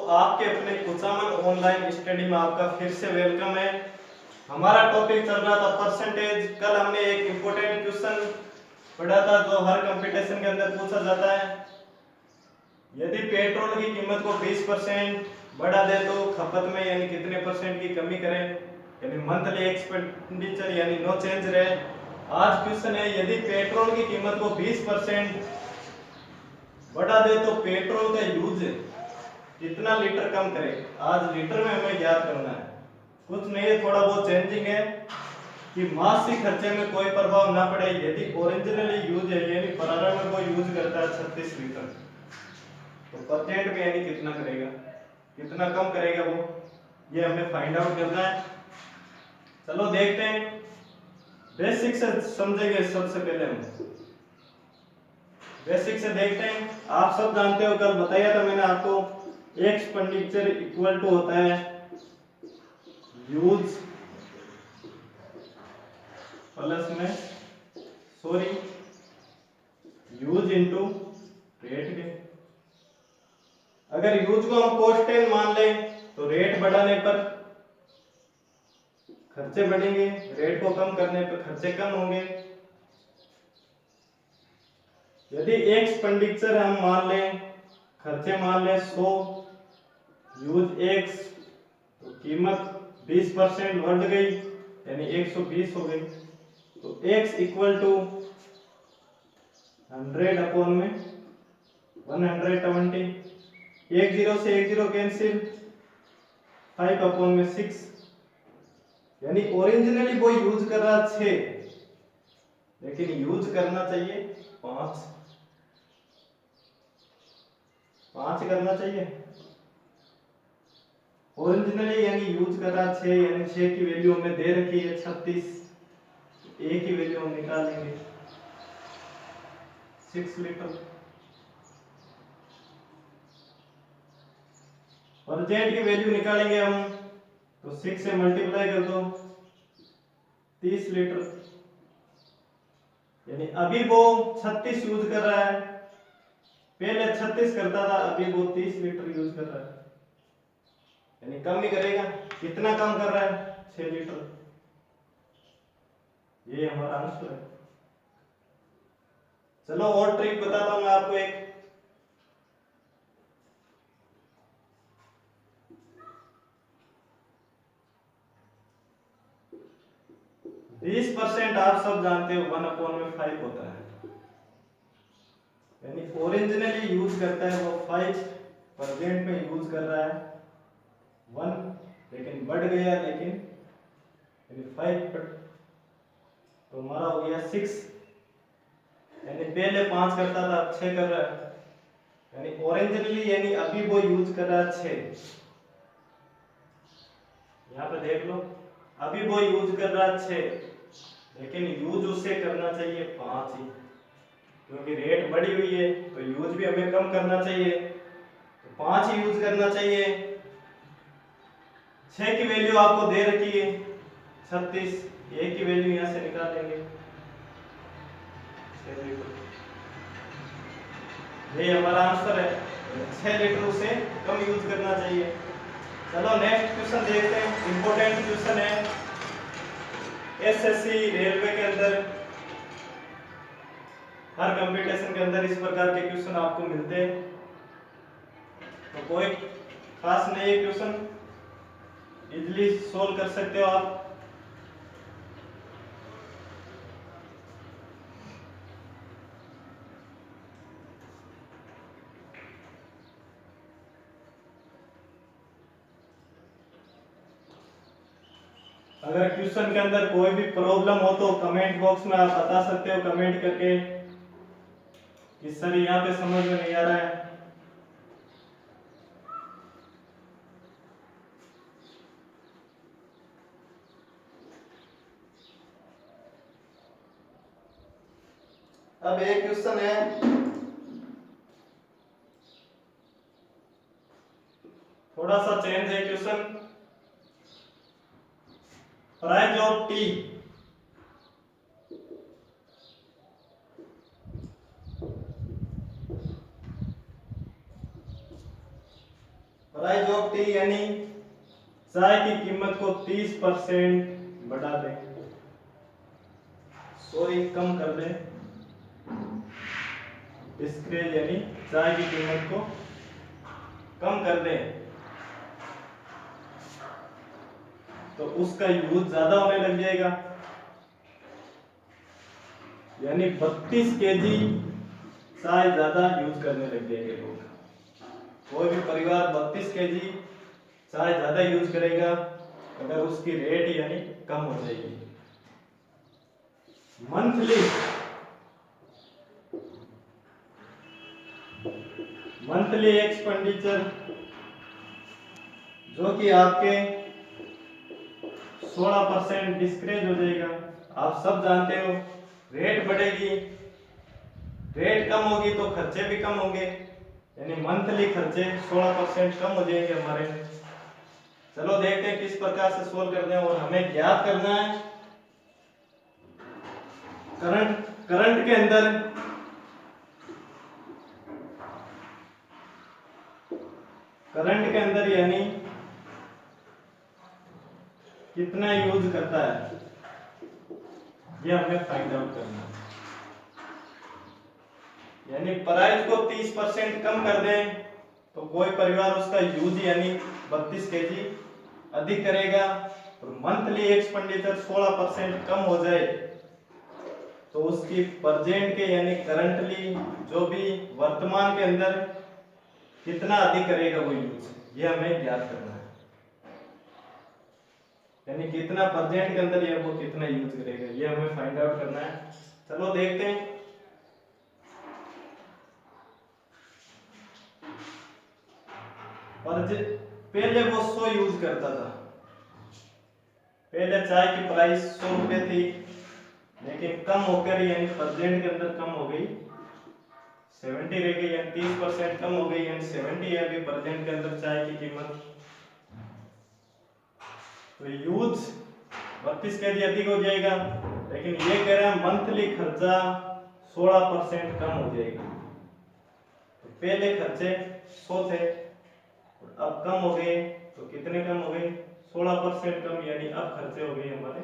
आपके अपने Kuchaman online study में आपका फिर से वेलकम है। हमारा टॉपिक चल रहा था परसेंटेज। कल हमने एक इम्पोर्टेंट क्वेश्चन पढ़ा था जो हर कंपटीशन के अंदर पूछा जाता है। यदि पेट्रोल की कीमत को 20% बढ़ा दे तो खपत में यानी कितने परसेंट की कमी करें, यानी मंथली एक्सपेंडिचर यानी नो चेंज रहे। आज क्वेश्चन है यदि पेट्रोल की कीमत को 20% बढ़ा दे तो पेट्रोल का यूज कितना लीटर कम करे। आज लीटर में हमें याद करना है, कुछ नहीं है, थोड़ा बहुत चेंजिंग है कि मासिक खर्चे में कोई प्रभाव ना पड़े। यदि ओरिजिनली यूज है यानी प्रारंभ में कोई यूज करता है 36 लीटर तो परसेंट में यानी कितना करेगा, कितना कम करेगा वो, ये हमें फाइंड आउट करना है। चलो देखते हैं, बेसिक से समझेंगे। सबसे पहले हम बेसिक से देखते हैं। आप सब जानते हो, कल बताया था मैंने आपको, एक्सपेंडिचर इक्वल टू होता है यूज प्लस में यूज इनटू रेट के। अगर यूज को हम कॉस्ट मान लें तो रेट बढ़ाने पर खर्चे बढ़ेंगे, रेट को कम करने पर खर्चे कम होंगे। यदि एक्सपेंडिचर हम मान लें, खर्चे मान लें 100, यूज x तो कीमत 20% बढ़ गई यानी 120 हो गई, तो x इक्वल टू 100 अपॉन में 120। एक जीरो से एक जीरो कैंसिल, 5 अपॉन में 6, यानी ओरिजिनली वो यूज कर रहा 6 लेकिन यूज करना चाहिए 5 करना चाहिए ओरिजिनली, यानी यूज कर रहा 6, यानी 6 की वैल्यू हमें दे रखी है 36, ए की वैल्यू हम निकालेंगे 6 लीटर और जेड की वैल्यू निकालेंगे हम तो 6 से मल्टीप्लाई कर दो 30 लीटर, यानी अभी वो 36 यूज कर रहा है, पहले 36 करता था, अभी वो 30 लीटर यूज कर रहा है, यानी कम ही करेगा। कितना कम कर रहा है? 6 लीटर। ये हमारा आंसर है। चलो और ट्रिक बताता हूं मैं आपको एक। 20% आप सब जानते हो 1/5 होता है, यानी ओरिजिनली यूज करता है वो 5, प्रेजेंट में यूज कर रहा है 1, लेकिन बढ़ गया, लेकिन यानी 5 तो हमारा हो गया 6, यानी पहले 5 करता था अब 6 कर रहा है, यानी ओरिजिनली यानी अभी वो यूज कर रहा है 6। यहाँ पे देख लो, अभी वो यूज कर रहा है 6 लेकिन यूज उसे करना चाहिए 5 ही, क्योंकि रेट बढ़ी हुई है तो यूज भी हमें कम करना चाहिए, तो 5 ही यूज करना चाहिए। 6 की वैल्यू आपको दे रखी है 36, ए की वैल्यू यहां से निकाल लेंगे, ये हमारा आंसर है। 6 लीटर उसे कम यूज करना चाहिए। चलो नेक्स्ट क्वेश्चन देखते हैं, इंपॉर्टेंट क्वेश्चन है। एसएससी रेलवे के अंदर हर कंपटीशन के अंदर इस प्रकार के क्वेश्चन आपको मिलते हैं, तो कोई खास नहीं है, क्वेश्चन इजीली सोल्व कर सकते हो आप। अगर क्वेश्चन के अंदर कोई भी प्रॉब्लम हो तो कमेंट बॉक्स में आप बता सकते हो कमेंट करके कि सर यहाँ पे समझ में नहीं आ रहा है। अब एक क्वेश्चन है, थोड़ा सा चेंज है question. Price of T price of T यानी चाय की कीमत को 30% बढ़ा दे, सॉरी कम कर दे। डिस्क्रेज यानी चाय की कीमत को कम कर दे, तो उसका यूज ज्यादा होने लग जाएगा। यानी 32 केजी चाय ज्यादा यूज करने लग जाएंगे लोग। कोई भी परिवार 32 केजी चाय ज्यादा यूज करेगा अगर उसकी रेट यानी कम हो जाएगी। मंथली एक्सपेंडिचर जो कि आपके 16% डिस्क्रेज हो जाएगा। आप सब जानते हो रेट बढ़ेगी, रेट कम होगी तो खर्चे भी कम होंगे, यानी मंथली खर्चे 16% कम हो जाएंगे हमारे। चलो देखते हैं किस प्रकार से सोल्व करते हैं। और हमें ज्ञात करना है करंट के अंदर यानी कितना यूज करता है, ये हमें फाइंड आउट करना है। यानी प्राइस को 30% कम कर दें तो कोई परिवार उसका यूज यानी 32 केजी अधिक करेगा, और मंथली एक्सपेंडिचर 16% कम हो जाए तो उसकी प्रेजेंट के यानी करंटली जो भी वर्तमान के अंदर कितना अधिक करेगा वो यूज, ये हमें ज्ञात करना है। यानी कितना प्रेजेंट के अंदर ये वो कितना यूज करेगा, ये हमें फाइंड आउट करना है। चलो देखते हैं। पहले वो 100 यूज करता था, पहले चाय की प्राइस 100 रुपए थी, लेकिन कम होकर यानी प्रेजेंट के अंदर कम हो गई 70 रह गई, यानी 30% कम हो गई, यानी 70 है अभी प्रेजेंट के अंदर चाय की कीमत। तो यूज 32 केजी अधिक हो जाएगा, लेकिन ये कह रहा है मंथली खर्चा 16% कम हो जाएगा। तो पहले खर्चे 100 थे अब कम हो गए, तो कितने कम हो गए 16% कम, यानी अब खर्चे हो गए हमारे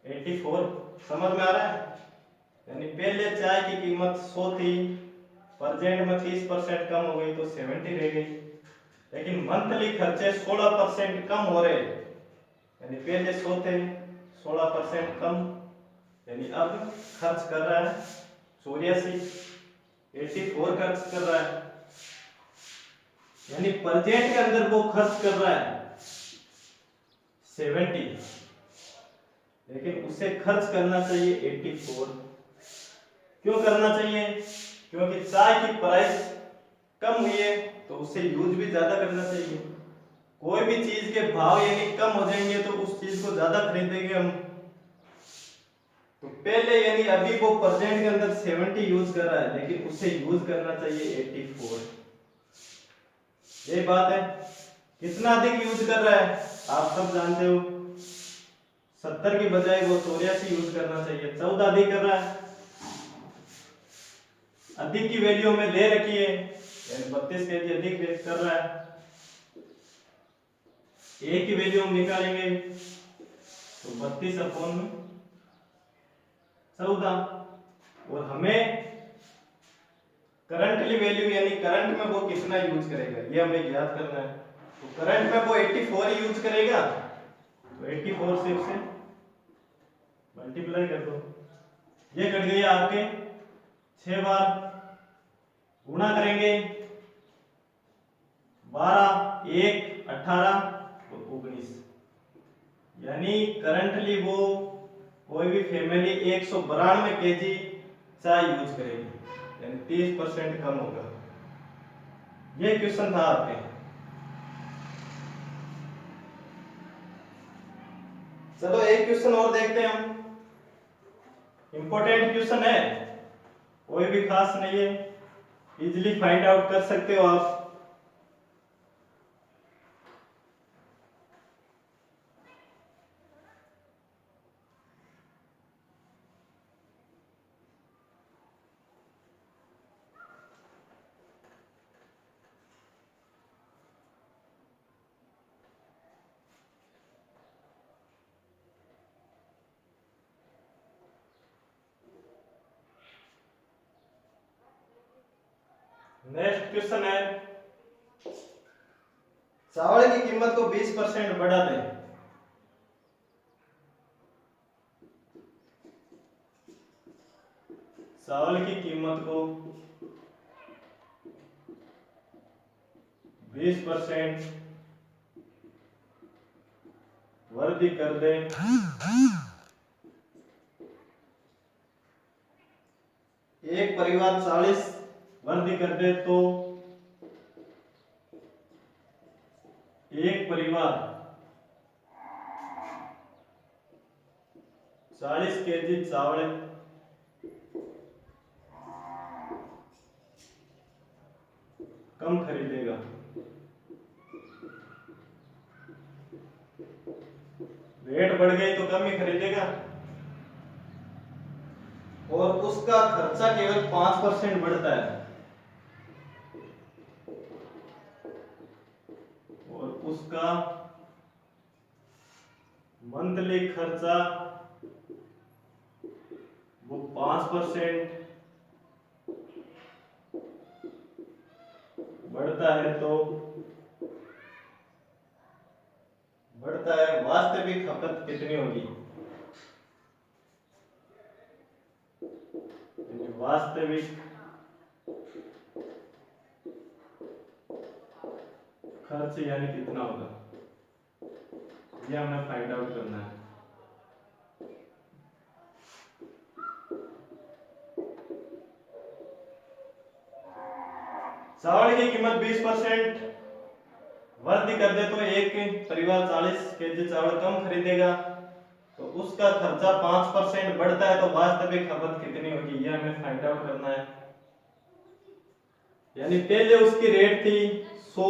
84। समझ में आ रहा है? यानी पहले चाय की कीमत 100 थी, प्रेजेंट में 30% कम हो गई तो 70 रह गई, लेकिन मंथली खर्चे 16% कम हो रहे, यानी पहले 100 थे 16% कम, यानी अब खर्च कर रहा है 84 खर्च कर रहा है। यानी प्रेजेंट के अंदर वो खर्च कर रहा है 70, लेकिन उसे खर्च करना चाहिए 84। क्यों करना चाहिए? क्योंकि चाय की प्राइस कम हुई है तो उसे यूज भी ज्यादा करना चाहिए। कोई भी चीज के भाव यानी कम हो जाएंगे तो उस चीज को ज्यादा खरीदेंगे हम। तो पहले यानी अभी वो प्रेजेंट के अंदर 70 यूज कर रहा है, लेकिन उसे यूज करना चाहिए 84। ये बात है। कितना अधिक यूज कर रहा है आप सब जानते हो, 70 की बजाय वो 84 यूज करना चाहिए, 14 अधिक कर रहा है। अधिक की वैल्यू में दे रखी है, यानी 32 केजी अधिक कर रहा है। ए की वैल्यू हम निकालेंगे तो 32/14, और हमें करंटली वैल्यू यानी करंट में वो कितना यूज करेगा ये हमें ज्ञात करना है। तो करंट में वो 84 यूज करेगा, तो 84 से उसे मल्टीप्लाई कर दो, ये कट गई आपके 6 बार, गुणा करेंगे 12 1 18 तो 19, यानी करंटली वो कोई भी फैमिली 192 केजी चाय यूज करेगी, यानी 30% कम होगा। ये क्वेश्चन था आपके। चलो एक क्वेश्चन और देखते हैं हम। इंपॉर्टेंट क्वेश्चन है, कोई भी खास नहीं है, इजीली फाइंड आउट कर सकते हो आप। नेक्स्ट क्वेश्चन है, चावल की कीमत को 20% बढ़ा दे। चावल की कीमत को 20% वृद्धि कर दे, एक परिवार 40 वृद्धि कर दे तो एक परिवार 40 केजी चावल कम खरीदेगा। रेट बढ़ गई तो कम ही खरीदेगा, और उसका खर्चा केवल 5% बढ़ता है, और उसका मंथली खर्चा वो 5% बढ़ता है, तो बढ़ता है, वास्तविक खपत कितनी होगी? वास्तविक खर्च यानी कितना होगा, ये हमें फाइंड आउट करना है। चावल की कीमत 20% वृद्धि कर दे तो एक परिवार 40 केजी चावल कम खरीदेगा, तो उसका खर्चा 5% बढ़ता है, तो वास्तविक खपत कितनी होगी, ये हमें फाइंड आउट करना है। यानी पहले उसकी रेट थी 100,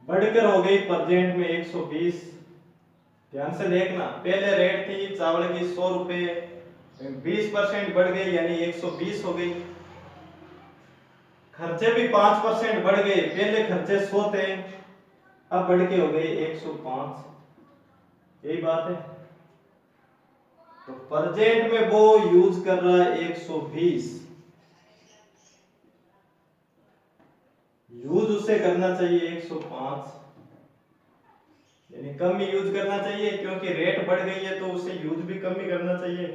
बढ़कर हो गई प्रेजेंट में 120। ध्यान से देखना, पहले रेट थी चावल की 100 रुपए, 20% बढ़ गई यानी 120 हो गई। खर्चे भी 5% बढ़ गए, पहले खर्चे 100 थे, अब बढ़ के हो गए 105। यही बात है। तो प्रेजेंट में वो यूज कर रहा है 120, यूज उसे करना चाहिए 105, यानी कम ही यूज करना चाहिए, क्योंकि रेट बढ़ गई है तो उसे यूज भी कम ही करना चाहिए।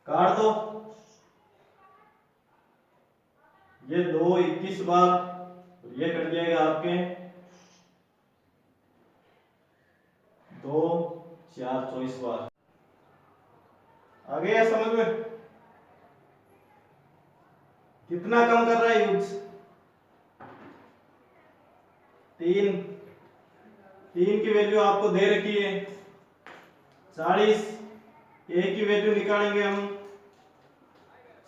काट दो, ये 2 21 बार, ये कट जाएगा आपके 2 4 24 बार। आ गया समझ में? कितना कम कर रहा है यूज? 3 की वैल्यू आपको दे रखी है 40, ए की वैल्यू निकालेंगे हम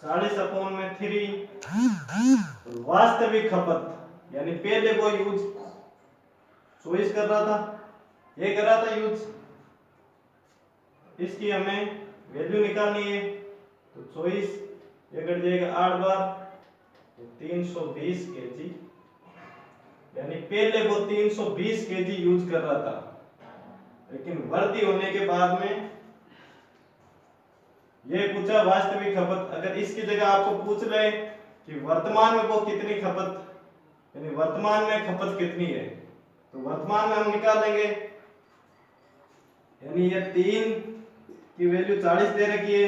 40/3। वास्तविक खपत यानी पहले वो यूज 24 कर रहा था, ये कर रहा था यूज, इसकी हमें वैल्यू निकालनी है, तो 24 ये कट जाएगा 8 बार, तो 320 केजी, यानी पहले वो 320 केजी यूज कर रहा था, लेकिन वृद्धि होने के बाद में ये पूछा वास्तविक खपत। अगर इसकी जगह आपको पूछ ले कि वर्तमान में वो कितनी खपत, यानी वर्तमान में खपत कितनी है, तो वर्तमान में हम निकाल लेंगे, यानी ये 3 की वैल्यू 40 दे रखी है,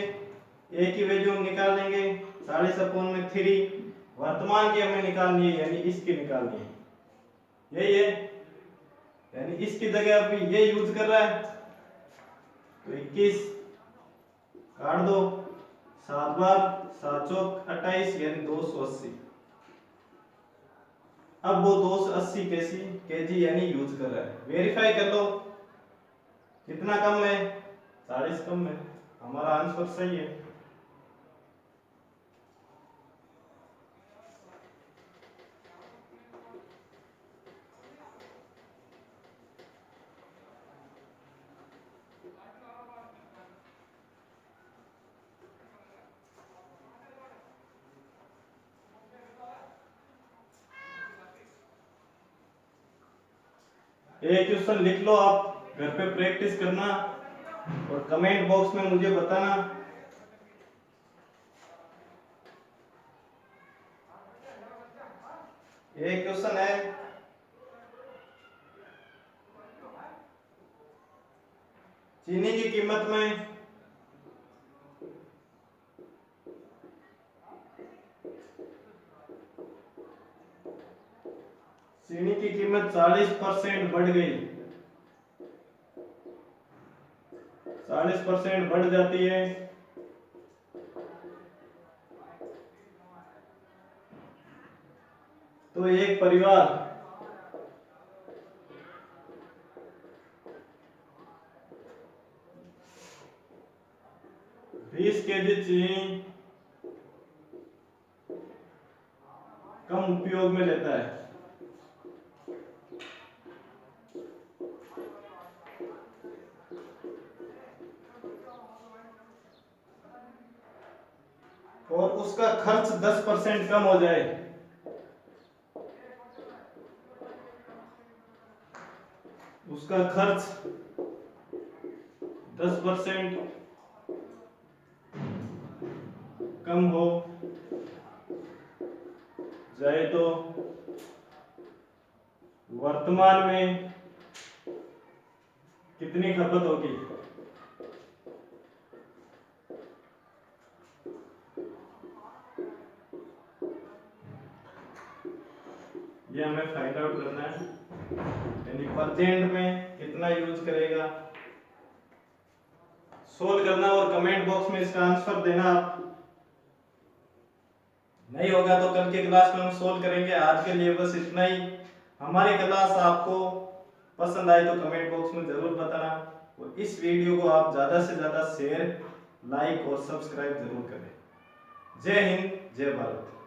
ए की वैल्यू हम निकाल लेंगे 40/3, वर्तमान की हमें निकालनी है, यानी इसकी निकालनी है, यही है, यानी इसकी जगह अभी ये यूज कर रहा है, तो 21 काट दो, 7 बार 7 चौक 28, यानी 280। अब वो 280 केजी यानी यूज कर रहा है। वेरीफाई कर लो कितना कम है, 40 कम है, हमारा आंसर सही है। एक क्वेश्चन लिख लो, आप घर पे प्रैक्टिस करना और कमेंट बॉक्स में मुझे बताना एक क्वेश्चन है, चीनी की कीमत में चीनी की कीमत 40% बढ़ गई, 40% बढ़ जाती है तो एक परिवार 20 केजी चीनी कम उपयोग में लेता है। और उसका खर्च 10% कम हो जाए, उसका खर्च 10% कम हो जाए तो वर्तमान में कितनी खपत होगी? ये हमें फाइंड आउट करना है, यानी प्रेजेंट में कितना यूज करेगा। सोल्व करना और कमेंट बॉक्स में इसका आंसर देना। आप नहीं होगा तो कल के क्लास में हम सोल्व करेंगे। आज के लिए बस इतना ही। हमारी क्लास आपको पसंद आए तो कमेंट बॉक्स में जरूर बताना, और इस वीडियो को आप ज्यादा से ज्यादा शेयर, लाइक और सब्सक्राइब जरूर करें। जय हिंद, जय भारत।